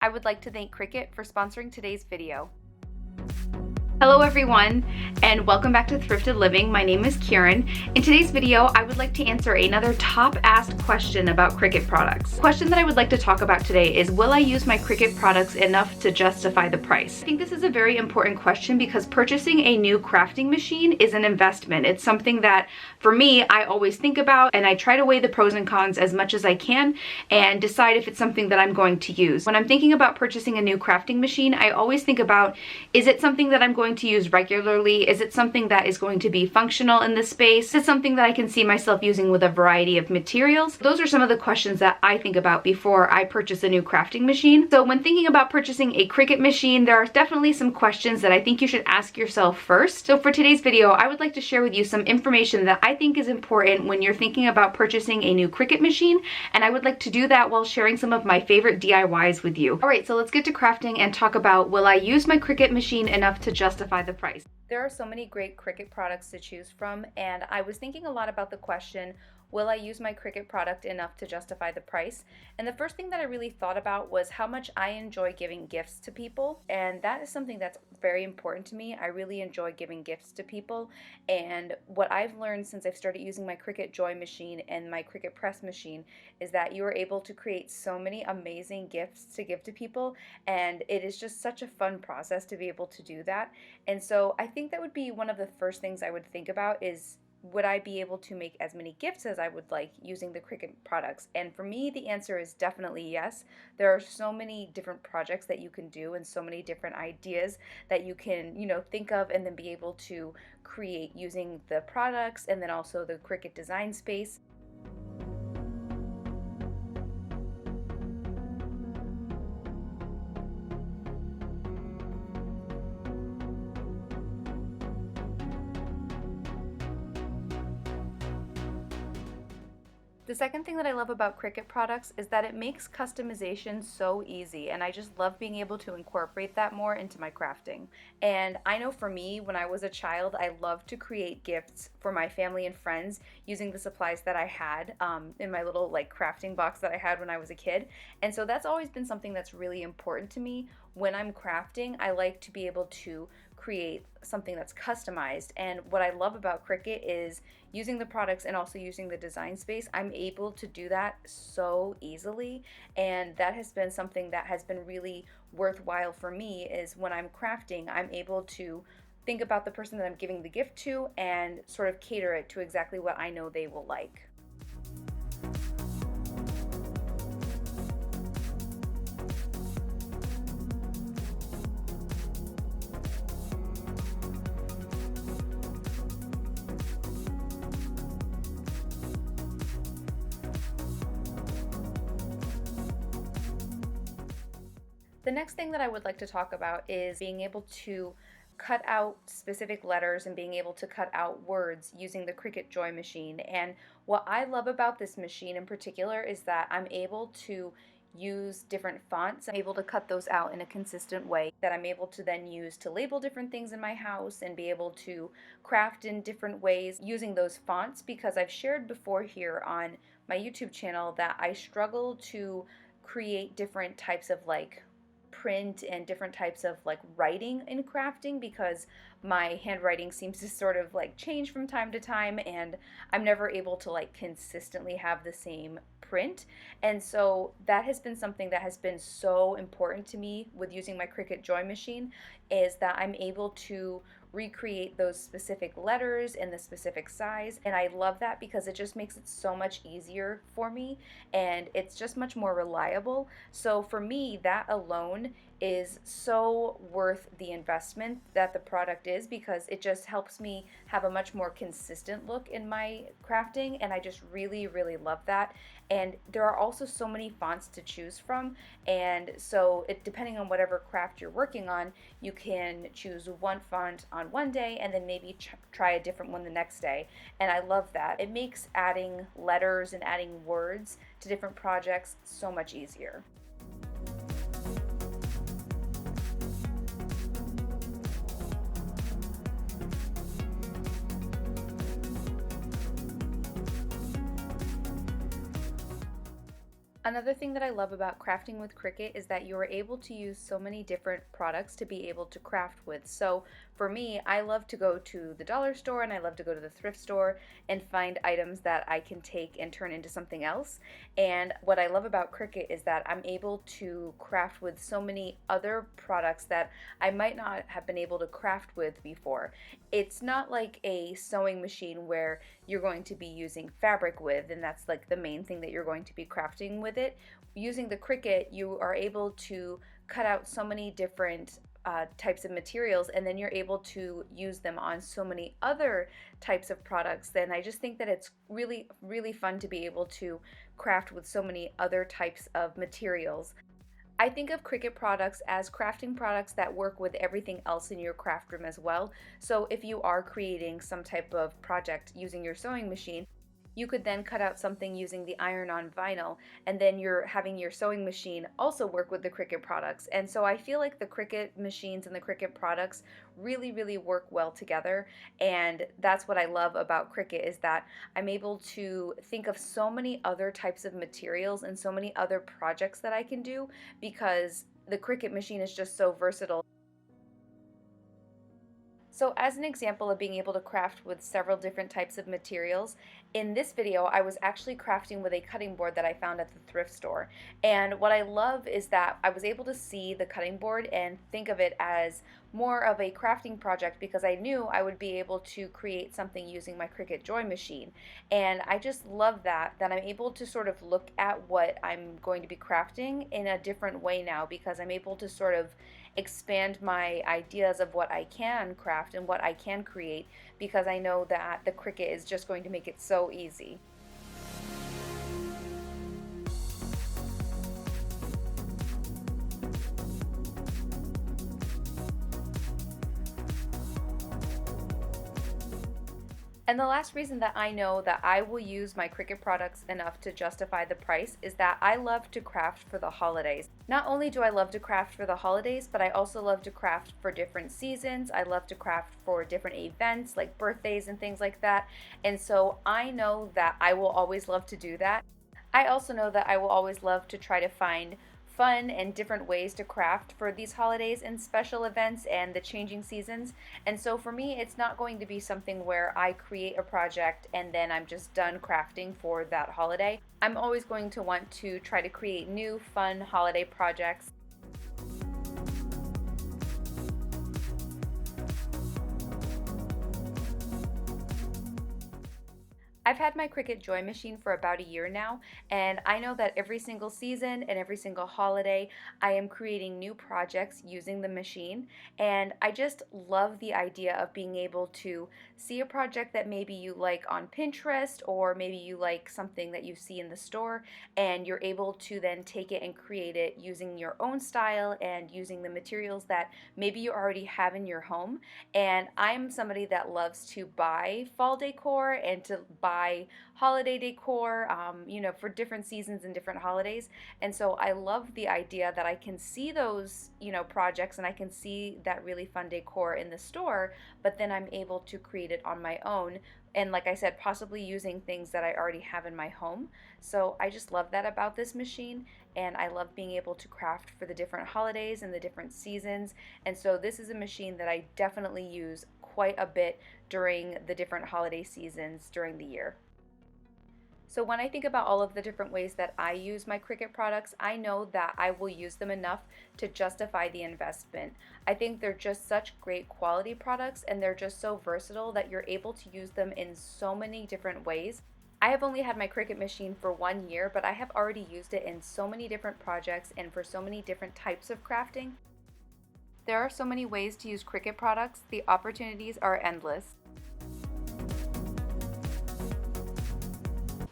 I would like to thank Cricut for sponsoring today's video. Hello everyone, and welcome back to Thrifted Living. My name is Kieran. In today's video, I would like to answer another top asked question about Cricut products. The question that I would like to talk about today is, will I use my Cricut products enough to justify the price? I think this is a very important question because purchasing a new crafting machine is an investment. It's something that, for me, I always think about, and I try to weigh the pros and cons as much as I can and decide if it's something that I'm going to use. When I'm thinking about purchasing a new crafting machine, I always think about, is it something that I'm going to use regularly? Is it something that is going to be functional in this space? Is it something that I can see myself using with a variety of materials? Those are some of the questions that I think about before I purchase a new crafting machine. So when thinking about purchasing a Cricut machine, there are definitely some questions that I think you should ask yourself first. So for today's video, I would like to share with you some information that I think is important when you're thinking about purchasing a new Cricut machine, and I would like to do that while sharing some of my favorite DIYs with you. All right, so let's get to crafting and talk about, will I use my Cricut machine enough to justify the price? There are so many great Cricut products to choose from, and I was thinking a lot about the question, will I use my Cricut product enough to justify the price? And the first thing that I really thought about was how much I enjoy giving gifts to people, and that is something that's very important to me. I really enjoy giving gifts to people, and what I've learned since I've started using my Cricut Joy machine and my Cricut Press machine is that you are able to create so many amazing gifts to give to people, and it is just such a fun process to be able to do that. And so I think that would be one of the first things I would think about is, would I be able to make as many gifts as I would like using the Cricut products? And for me, the answer is definitely yes. There are so many different projects that you can do and so many different ideas that you can, think of and then be able to create using the products and then also the Cricut design space. The second thing that I love about Cricut products is that it makes customization so easy, and I just love being able to incorporate that more into my crafting. And I know for me, when I was a child, I loved to create gifts for my family and friends using the supplies that I had in my little crafting box that I had when I was a kid. And so that's always been something that's really important to me. When I'm crafting, I like to be able to create something that's customized, and what I love about Cricut is using the products and also using the design space. I'm able to do that so easily, and that has been something that has been really worthwhile for me. Is when I'm crafting, I'm able to think about the person that I'm giving the gift to and sort of cater it to exactly what I know they will like. The next thing that I would like to talk about is being able to cut out specific letters and being able to cut out words using the Cricut Joy machine. And what I love about this machine in particular is that I'm able to use different fonts. I'm able to cut those out in a consistent way that I'm able to then use to label different things in my house and be able to craft in different ways using those fonts, because I've shared before here on my YouTube channel that I struggle to create different types of print and different types of writing in crafting because my handwriting seems to sort of change from time to time, and I'm never able to consistently have the same print. And so that has been something that has been so important to me with using my Cricut Joy machine, is that I'm able to recreate those specific letters in the specific size, and I love that because it just makes it so much easier for me, and it's just much more reliable. So for me, that alone is so worth the investment that the product is, because it just helps me have a much more consistent look in my crafting, and I just really love that. And there are also so many fonts to choose from, and so depending on whatever craft you're working on, you can choose one font on one day and then maybe try a different one the next day. And I love that. It makes adding letters and adding words to different projects so much easier. Another thing that I love about crafting with Cricut is that you're able to use so many different products to be able to craft with. So for me, I love to go to the dollar store and I love to go to the thrift store and find items that I can take and turn into something else. And what I love about Cricut is that I'm able to craft with so many other products that I might not have been able to craft with before. It's not like a sewing machine where you're going to be using fabric with, and that's like the main thing that you're going to be crafting with it. Using the Cricut, you are able to cut out so many different types of materials, and then you're able to use them on so many other types of products. Then I just think that it's really, really fun to be able to craft with so many other types of materials. I think of Cricut products as crafting products that work with everything else in your craft room as well. So if you are creating some type of project using your sewing machine, you could then cut out something using the iron-on vinyl, and then you're having your sewing machine also work with the Cricut products. And so I feel like the Cricut machines and the Cricut products really, really work well together, and that's what I love about Cricut, is that I'm able to think of so many other types of materials and so many other projects that I can do because the Cricut machine is just so versatile. So as an example of being able to craft with several different types of materials, in this video I was actually crafting with a cutting board that I found at the thrift store. And what I love is that I was able to see the cutting board and think of it as more of a crafting project because I knew I would be able to create something using my Cricut Joy machine. And I just love that I'm able to sort of look at what I'm going to be crafting in a different way now, because I'm able to sort of expand my ideas of what I can craft and what I can create, because I know that the Cricut is just going to make it so easy. And the last reason that I know that I will use my Cricut products enough to justify the price is that I love to craft for the holidays. Not only do I love to craft for the holidays, but I also love to craft for different seasons. I love to craft for different events like birthdays and things like that. And so I know that I will always love to do that. I also know that I will always love to try to find fun and different ways to craft for these holidays and special events and the changing seasons. And so for me, it's not going to be something where I create a project and then I'm just done crafting for that holiday. I'm always going to want to try to create new fun holiday projects. I've had my Cricut Joy machine for about a year now, and I know that every single season and every single holiday I am creating new projects using the machine, and I just love the idea of being able to see a project that maybe you like on Pinterest, or maybe you like something that you see in the store, and you're able to then take it and create it using your own style and using the materials that maybe you already have in your home. And I'm somebody that loves to buy fall decor and to buy holiday decor, for different seasons and different holidays. And so I love the idea that I can see those, projects, and I can see that really fun decor in the store, but then I'm able to create it on my own. And like I said, possibly using things that I already have in my home. So I just love that about this machine, and I love being able to craft for the different holidays and the different seasons. And so this is a machine that I definitely use quite a bit during the different holiday seasons during the year. So when I think about all of the different ways that I use my Cricut products, I know that I will use them enough to justify the investment. I think they're just such great quality products, and they're just so versatile that you're able to use them in so many different ways. I have only had my Cricut machine for 1 year, but I have already used it in so many different projects and for so many different types of crafting. There are so many ways to use Cricut products. The opportunities are endless.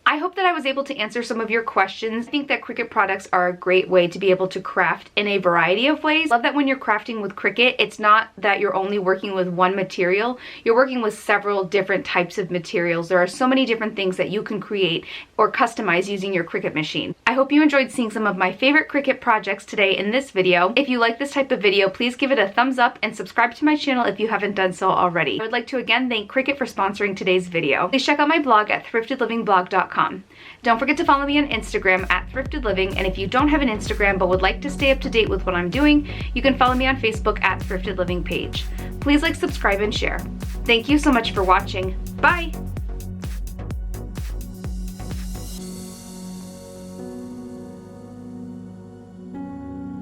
I hope that I was able to answer some of your questions. I think that Cricut products are a great way to be able to craft in a variety of ways. I love that when you're crafting with Cricut, it's not that you're only working with one material. You're working with several different types of materials. There are so many different things that you can create or customize using your Cricut machine. I hope you enjoyed seeing some of my favorite Cricut projects today in this video. If you like this type of video, please give it a thumbs up and subscribe to my channel if you haven't done so already. I would like to again thank Cricut for sponsoring today's video. Please check out my blog at thriftedlivingblog.com. thriftedliving.com. Don't forget to follow me on Instagram at thriftedliving, and if you don't have an Instagram but would like to stay up to date with what I'm doing, you can follow me on Facebook at Thrifted Living page. Please like, subscribe, and share. Thank you so much for watching. Bye!